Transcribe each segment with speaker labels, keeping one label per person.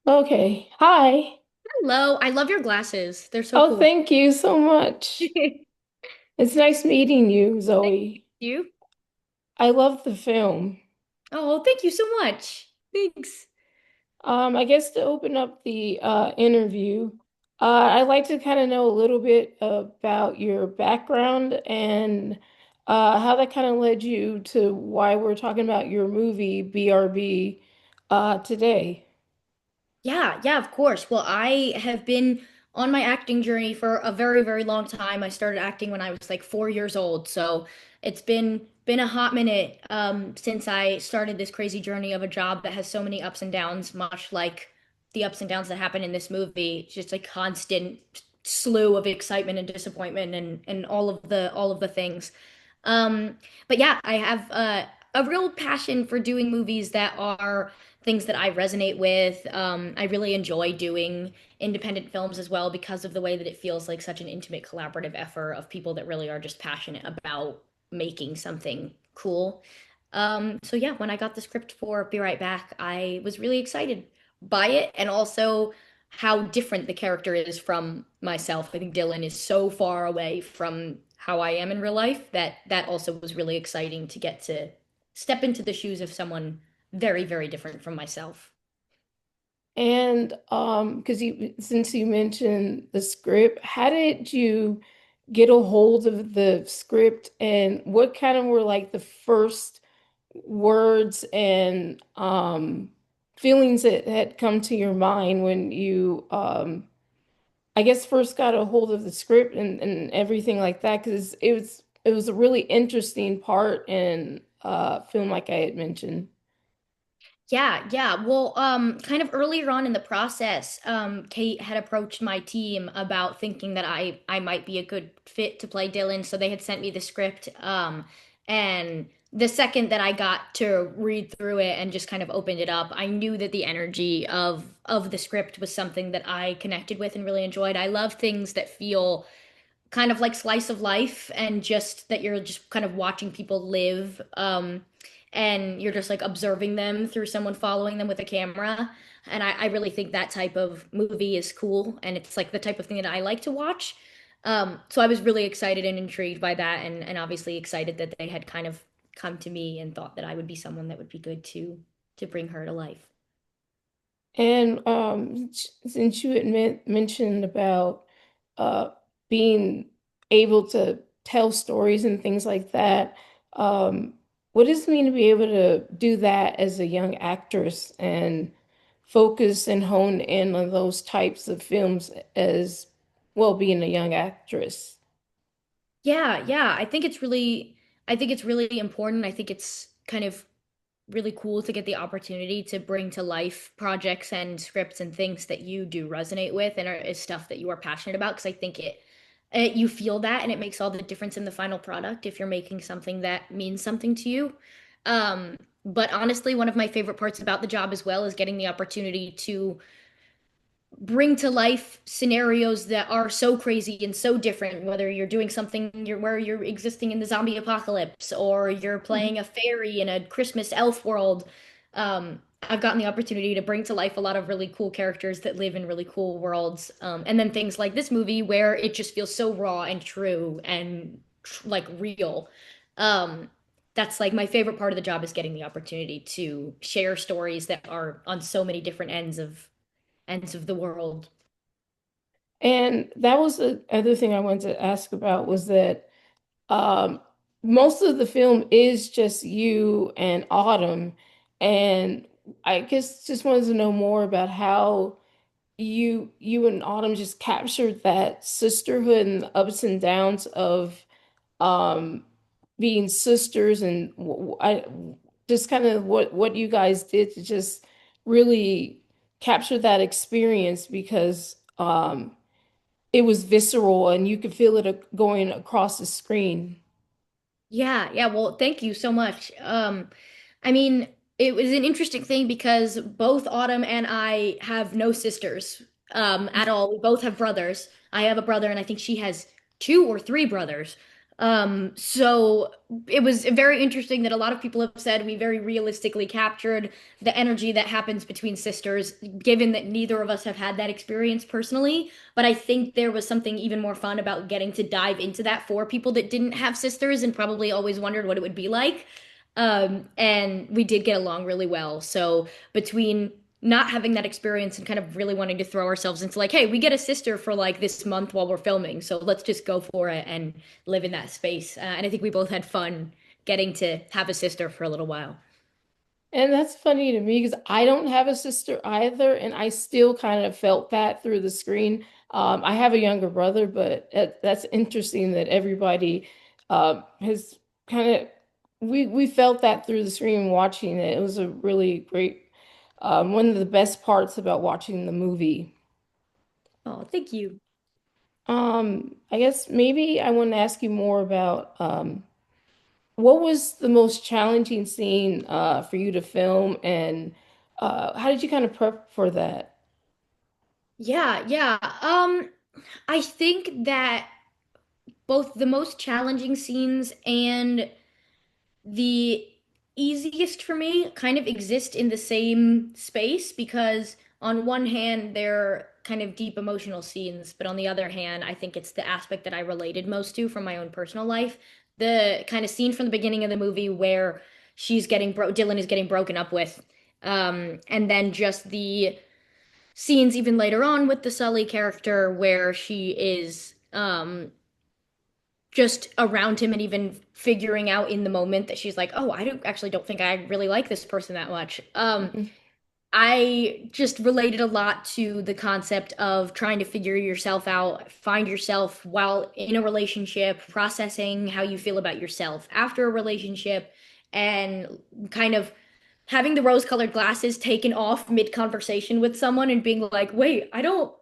Speaker 1: Okay. Hi.
Speaker 2: Hello, I love your glasses. They're so
Speaker 1: Oh,
Speaker 2: cool.
Speaker 1: thank you so much.
Speaker 2: Thank
Speaker 1: It's nice meeting you, Zoe.
Speaker 2: you.
Speaker 1: I love the film.
Speaker 2: Oh, thank you so much. Thanks.
Speaker 1: I guess to open up the interview, I'd like to kind of know a little bit about your background and how that kind of led you to why we're talking about your movie BRB today.
Speaker 2: Yeah, of course. Well, I have been on my acting journey for a very, very long time. I started acting when I was like 4 years old, so it's been a hot minute since I started this crazy journey of a job that has so many ups and downs, much like the ups and downs that happen in this movie. It's just a constant slew of excitement and disappointment and all of the things. Um, but yeah, I have a real passion for doing movies that are things that I resonate with. I really enjoy doing independent films as well because of the way that it feels like such an intimate collaborative effort of people that really are just passionate about making something cool. So yeah, when I got the script for Be Right Back, I was really excited by it and also how different the character is from myself. I think Dylan is so far away from how I am in real life that that also was really exciting to get to step into the shoes of someone very, very different from myself.
Speaker 1: And because you since you mentioned the script, how did you get a hold of the script and what kind of were like the first words and feelings that had come to your mind when you I guess first got a hold of the script and everything like that? Because it was a really interesting part in film like I had mentioned.
Speaker 2: Yeah. Well, kind of earlier on in the process, Kate had approached my team about thinking that I might be a good fit to play Dylan, so they had sent me the script. And the second that I got to read through it and just kind of opened it up, I knew that the energy of the script was something that I connected with and really enjoyed. I love things that feel kind of like slice of life and just that you're just kind of watching people live and you're just like observing them through someone following them with a camera and I really think that type of movie is cool and it's like the type of thing that I like to watch. So I was really excited and intrigued by that and obviously excited that they had kind of come to me and thought that I would be someone that would be good to bring her to life.
Speaker 1: And since you had mentioned about uh, being able to tell stories and things like that, um, what does it mean to be able to do that as a young actress and focus and hone in on those types of films as well, being a young actress?
Speaker 2: Yeah, I think it's really important. I think it's kind of really cool to get the opportunity to bring to life projects and scripts and things that you do resonate with and is stuff that you are passionate about because I think it you feel that and it makes all the difference in the final product if you're making something that means something to you. But honestly, one of my favorite parts about the job as well is getting the opportunity to bring to life scenarios that are so crazy and so different, whether you're doing something where you're existing in the zombie apocalypse or you're playing a fairy in a Christmas elf world. I've gotten the opportunity to bring to life a lot of really cool characters that live in really cool worlds. And then things like this movie where it just feels so raw and true and like real. Um, that's like my favorite part of the job is getting the opportunity to share stories that are on so many different ends of the world.
Speaker 1: And that was the other thing I wanted to ask about was that Um, most of the film is just you and Autumn, and I guess just wanted to know more about how you and Autumn just captured that sisterhood and the ups and downs of um being sisters, and I just kind of what you guys did to just really capture that experience because it was visceral and you could feel it going across the screen.
Speaker 2: Yeah. Well, thank you so much. I mean, it was an interesting thing because both Autumn and I have no sisters, at all. We both have brothers. I have a brother, and I think she has two or three brothers. So it was very interesting that a lot of people have said we very realistically captured the energy that happens between sisters, given that neither of us have had that experience personally. But I think there was something even more fun about getting to dive into that for people that didn't have sisters and probably always wondered what it would be like. And we did get along really well. So between not having that experience and kind of really wanting to throw ourselves into like, hey, we get a sister for like this month while we're filming, so let's just go for it and live in that space. And I think we both had fun getting to have a sister for a little while.
Speaker 1: And that's funny to me because I don't have a sister either, and I still kind of felt that through the screen. I have a younger brother, but that's interesting that everybody has kind of we felt that through the screen watching it. It was a really great one of the best parts about watching the movie.
Speaker 2: Oh, thank you.
Speaker 1: I guess maybe I want to ask you more about what was the most challenging scene for you to film, and how did you kind of prep for that?
Speaker 2: Yeah, yeah. I think that both the most challenging scenes and the easiest for me kind of exist in the same space because on one hand they're kind of deep emotional scenes, but on the other hand I think it's the aspect that I related most to from my own personal life. The kind of scene from the beginning of the movie where Dylan is getting broken up with, and then just the scenes even later on with the Sully character where she is just around him and even figuring out in the moment that she's like, oh, don't think I really like this person that much.
Speaker 1: Mhm.
Speaker 2: I just related a lot to the concept of trying to figure yourself out, find yourself while in a relationship, processing how you feel about yourself after a relationship, and kind of having the rose-colored glasses taken off mid-conversation with someone and being like, wait, I don't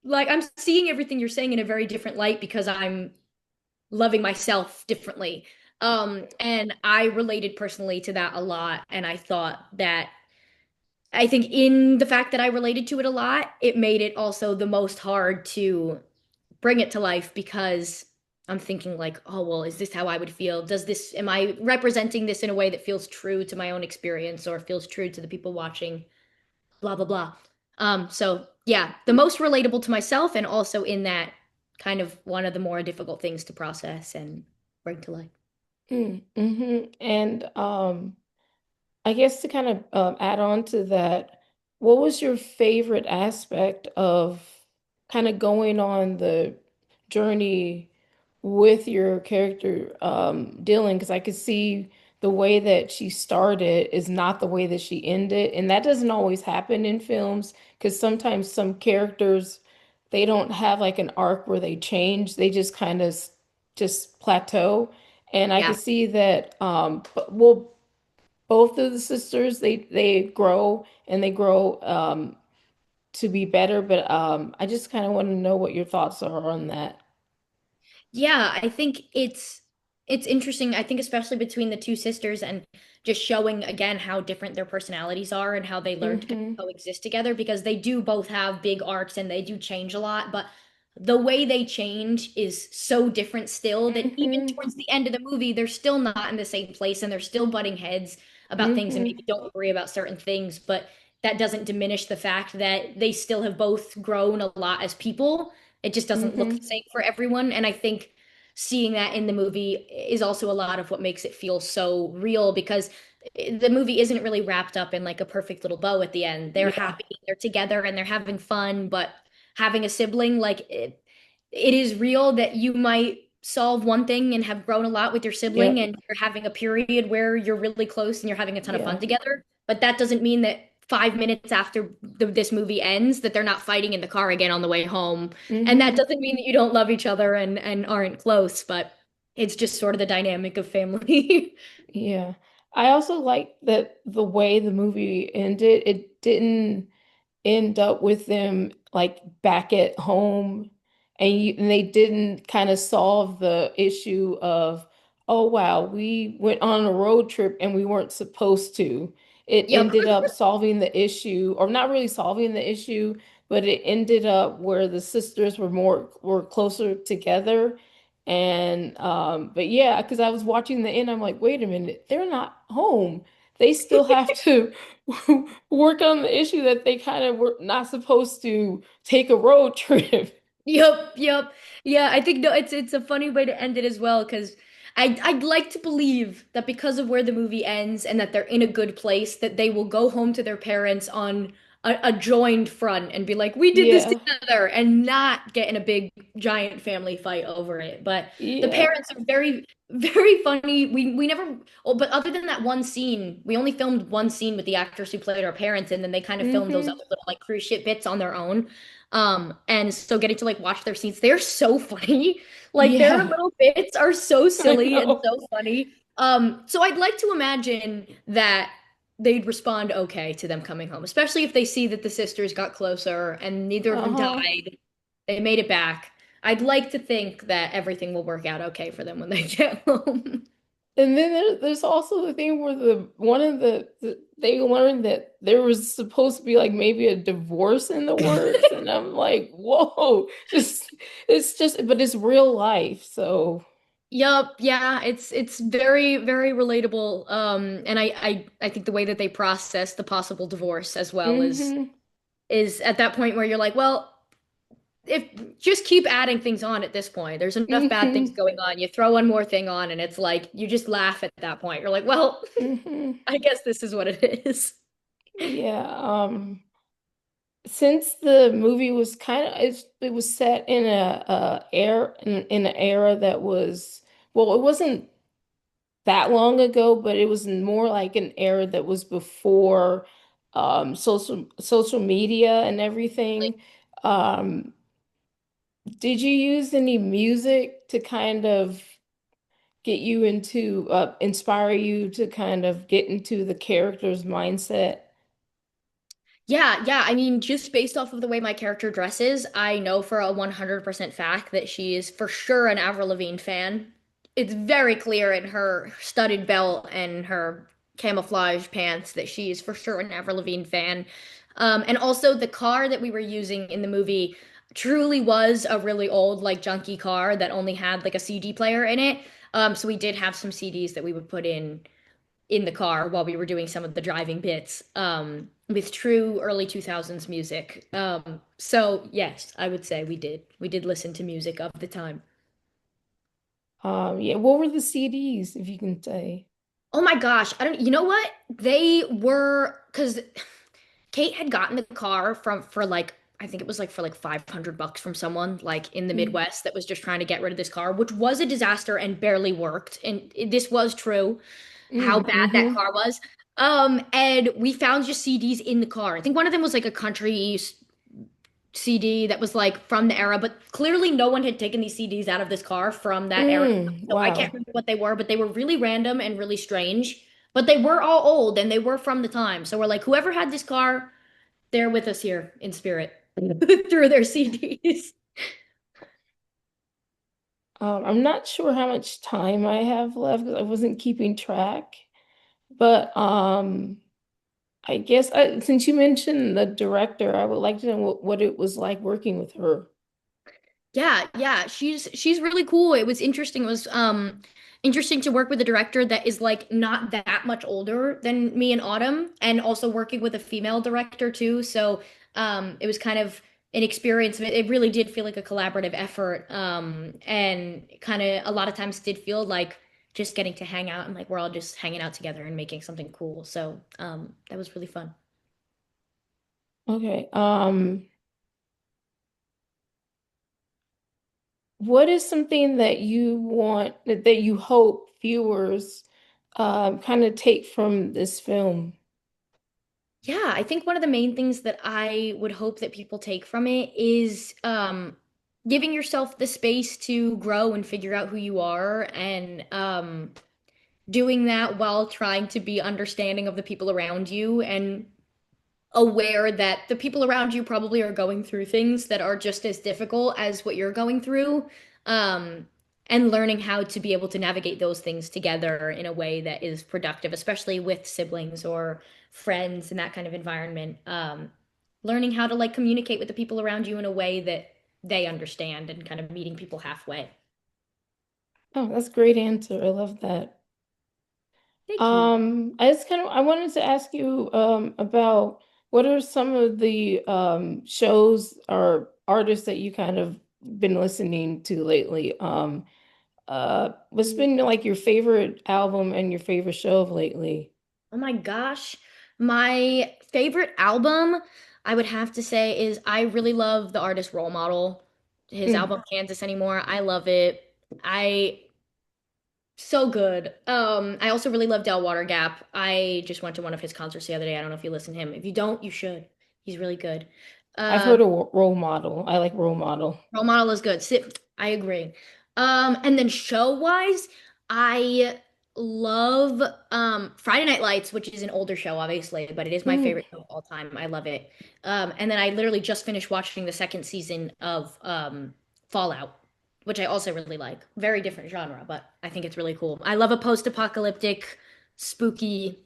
Speaker 2: like, I'm seeing everything you're saying in a very different light because I'm loving myself differently. And I related personally to that a lot. And I thought that I think in the fact that I related to it a lot, it made it also the most hard to bring it to life because I'm thinking like, oh, well, is this how I would feel? Am I representing this in a way that feels true to my own experience or feels true to the people watching? Blah, blah, blah. So yeah, the most relatable to myself and also in that kind of one of the more difficult things to process and bring to life.
Speaker 1: Mm-hmm. And I guess to kind of add on to that, what was your favorite aspect of kind of going on the journey with your character, Dylan? Because I could see the way that she started is not the way that she ended, and that doesn't always happen in films. Because sometimes some characters they don't have like an arc where they change; they just kind of just plateau. And I could
Speaker 2: Yeah.
Speaker 1: see that, well, both of the sisters they grow and they grow to be better, but I just kind of want to know what your thoughts are on that.
Speaker 2: Yeah, I think it's interesting. I think especially between the two sisters and just showing again how different their personalities are and how they learn to
Speaker 1: Hmm.
Speaker 2: coexist together because they do both have big arcs and they do change a lot, but the way they change is so different still that even
Speaker 1: Hmm.
Speaker 2: towards the end of the movie, they're still not in the same place and they're still butting heads about things and
Speaker 1: Hmm.
Speaker 2: maybe don't agree about certain things, but that doesn't diminish the fact that they still have both grown a lot as people. It just doesn't look the
Speaker 1: Hmm.
Speaker 2: same for everyone. And I think seeing that in the movie is also a lot of what makes it feel so real because the movie isn't really wrapped up in like a perfect little bow at the end. They're
Speaker 1: Yeah.
Speaker 2: happy, they're together, and they're having fun, but having a sibling, it is real that you might solve one thing and have grown a lot with your sibling,
Speaker 1: Yep.
Speaker 2: and you're having a period where you're really close and you're having a ton of fun
Speaker 1: Yeah.
Speaker 2: together. But that doesn't mean that 5 minutes after this movie ends, that they're not fighting in the car again on the way home. And that
Speaker 1: Hmm.
Speaker 2: doesn't mean that you don't love each other and aren't close, but it's just sort of the dynamic of family.
Speaker 1: Yeah. I also like that the way the movie ended, it didn't end up with them like back at home, and they didn't kind of solve the issue of, oh wow, we went on a road trip and we weren't supposed to. It
Speaker 2: Yep.
Speaker 1: ended up solving the issue, or not really solving the issue, but it ended up where the sisters were closer together, And but yeah, because I was watching the end, I'm like, wait a minute, they're not home. They still have to work on the issue that they kind of were not supposed to take a road trip.
Speaker 2: Yep, yep. Yeah, I think no, it's a funny way to end it as well because I'd like to believe that because of where the movie ends and that they're in a good place, that they will go home to their parents on a joined front and be like, "We did this
Speaker 1: Yeah,
Speaker 2: together," and not get in a big giant family fight over it. But the
Speaker 1: yeah.
Speaker 2: parents are very, very funny. We never, oh, but other than that one scene, we only filmed one scene with the actors who played our parents, and then they kind of filmed those
Speaker 1: Hmm.
Speaker 2: other little like cruise ship bits on their own. And so getting to like watch their scenes, they're so funny. Like their
Speaker 1: Yeah,
Speaker 2: little bits are so
Speaker 1: I
Speaker 2: silly and
Speaker 1: know.
Speaker 2: so funny. So I'd like to imagine that they'd respond okay to them coming home, especially if they see that the sisters got closer and neither of them
Speaker 1: Uh-huh.
Speaker 2: died. They made it back. I'd like to think that everything will work out okay for them when they get home.
Speaker 1: And then there's also the thing where one of they learned that there was supposed to be like maybe a divorce in the works, and I'm like, whoa, just it's just, but it's real life, so
Speaker 2: Yup, yeah, it's very, very relatable. And I think the way that they process the possible divorce as well
Speaker 1: hmm
Speaker 2: is at that point where you're like, well, if just keep adding things on at this point. There's enough bad things
Speaker 1: hmm
Speaker 2: going on. You throw one more thing on, and it's like you just laugh at that point. You're like, well,
Speaker 1: hmm
Speaker 2: I guess this is what it is.
Speaker 1: yeah. Since the movie was it was set in in an era that was, well, it wasn't that long ago, but it was more like an era that was before social media and everything. Um, did you use any music to kind of get you into inspire you to kind of get into the character's mindset?
Speaker 2: Yeah, yeah. I mean, just based off of the way my character dresses, I know for a 100% fact that she is for sure an Avril Lavigne fan. It's very clear in her studded belt and her camouflage pants that she is for sure an Avril Lavigne fan. And also the car that we were using in the movie truly was a really old, like junky car that only had like a CD player in it. So we did have some CDs that we would put in the car while we were doing some of the driving bits with true early 2000s music. So yes, I would say we did. We did listen to music of the time.
Speaker 1: Yeah, what were the CDs, if you can say?
Speaker 2: Oh my gosh, I don't, you know what? They were, because Kate had gotten the car from for like I think it was like for like 500 bucks from someone like in the
Speaker 1: Mm-hmm.
Speaker 2: Midwest that was just trying to get rid of this car, which was a disaster and barely worked. And this was true, how bad that
Speaker 1: Mm-hmm.
Speaker 2: car was. And we found just CDs in the car. I think one of them was like a country CD that was like from the era, but clearly no one had taken these CDs out of this car from that era. So I can't
Speaker 1: Wow.
Speaker 2: remember what they were, but they were really random and really strange. But they were all old and they were from the time. So we're like, whoever had this car, they're with us here in spirit through their CDs.
Speaker 1: I'm not sure how much time I have left because I wasn't keeping track. But I guess since you mentioned the director, I would like to know what it was like working with her.
Speaker 2: Yeah, yeah, she's really cool. It was interesting. It was interesting to work with a director that is like not that much older than me and Autumn, and also working with a female director too. So it was kind of an experience. It really did feel like a collaborative effort. And kind of a lot of times did feel like just getting to hang out and like we're all just hanging out together and making something cool. So that was really fun.
Speaker 1: Okay. What is something that you want that you hope viewers kind of take from this film?
Speaker 2: Yeah, I think one of the main things that I would hope that people take from it is giving yourself the space to grow and figure out who you are and doing that while trying to be understanding of the people around you and aware that the people around you probably are going through things that are just as difficult as what you're going through. Um, and learning how to be able to navigate those things together in a way that is productive, especially with siblings or friends in that kind of environment. Learning how to like communicate with the people around you in a way that they understand and kind of meeting people halfway.
Speaker 1: Oh, that's a great answer. I love that.
Speaker 2: Thank you.
Speaker 1: I wanted to ask you about what are some of the shows or artists that you kind of been listening to lately? What's been like your favorite album and your favorite show of lately?
Speaker 2: Oh my gosh. My favorite album, I would have to say, is I really love the artist Role Model. His
Speaker 1: Mm.
Speaker 2: album Kansas Anymore. I love it. I so good. I also really love Del Water Gap. I just went to one of his concerts the other day. I don't know if you listen to him. If you don't, you should. He's really good.
Speaker 1: I've
Speaker 2: Uh,
Speaker 1: heard of Role Model. I like Role Model.
Speaker 2: Role Model is good. I agree. And then show-wise, I love Friday Night Lights, which is an older show, obviously, but it is my
Speaker 1: Mm.
Speaker 2: favorite show of all time. I love it. And then I literally just finished watching the second season of Fallout, which I also really like. Very different genre, but I think it's really cool. I love a post-apocalyptic, spooky,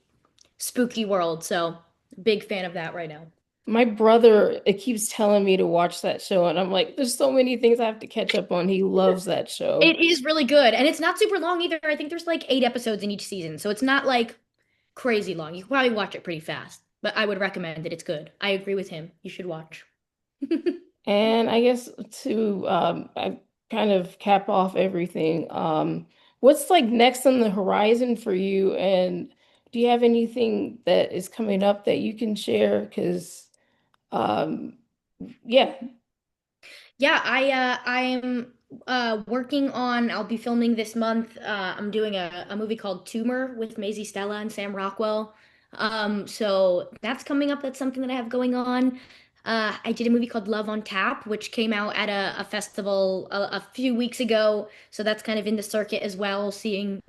Speaker 2: spooky world, so big fan of that right now.
Speaker 1: My brother, it keeps telling me to watch that show, and I'm like, there's so many things I have to catch up on. He loves that show.
Speaker 2: It is really good, and it's not super long either. I think there's like 8 episodes in each season, so it's not like crazy long. You can probably watch it pretty fast, but I would recommend it. It's good. I agree with him. You should watch.
Speaker 1: And I guess to I kind of cap off everything, what's like next on the horizon for you? And do you have anything that is coming up that you can share? Because um, yeah.
Speaker 2: Yeah, I'm working on I'll be filming this month. I'm doing a movie called Tumor with Maisie Stella and Sam Rockwell. So that's coming up. That's something that I have going on. I did a movie called Love on Tap, which came out at a festival a few weeks ago. So that's kind of in the circuit as well, seeing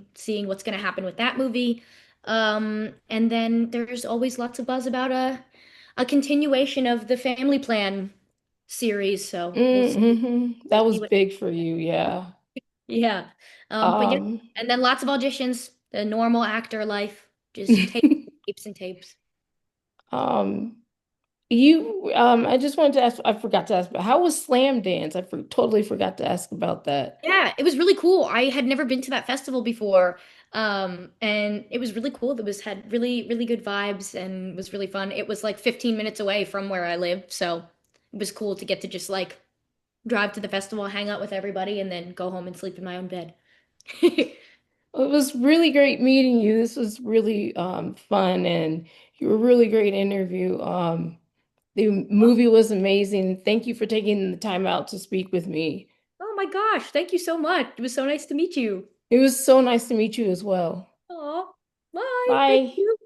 Speaker 2: what's going to happen with that movie. And then there's always lots of buzz about a continuation of the Family Plan series, so
Speaker 1: Mm-hmm.
Speaker 2: we'll
Speaker 1: That
Speaker 2: see
Speaker 1: was
Speaker 2: what.
Speaker 1: big for you, yeah.
Speaker 2: Yeah. But yeah,
Speaker 1: Um,
Speaker 2: and then lots of auditions, the normal actor life, just tapes and tapes.
Speaker 1: um, I just wanted to ask, I forgot to ask, but how was Slam Dance? Totally forgot to ask about that.
Speaker 2: Yeah, it was really cool. I had never been to that festival before. And it was really cool. It was had really, really good vibes and was really fun. It was like 15 minutes away from where I live, so it was cool to get to just like drive to the festival, hang out with everybody, and then go home and sleep in my own bed.
Speaker 1: It was really great meeting you. This was really fun and you were a really great interview. The movie was amazing. Thank you for taking the time out to speak with me.
Speaker 2: Oh my gosh, thank you so much. It was so nice to meet you.
Speaker 1: It was so nice to meet you as well.
Speaker 2: Aw, bye. Thank
Speaker 1: Bye.
Speaker 2: you.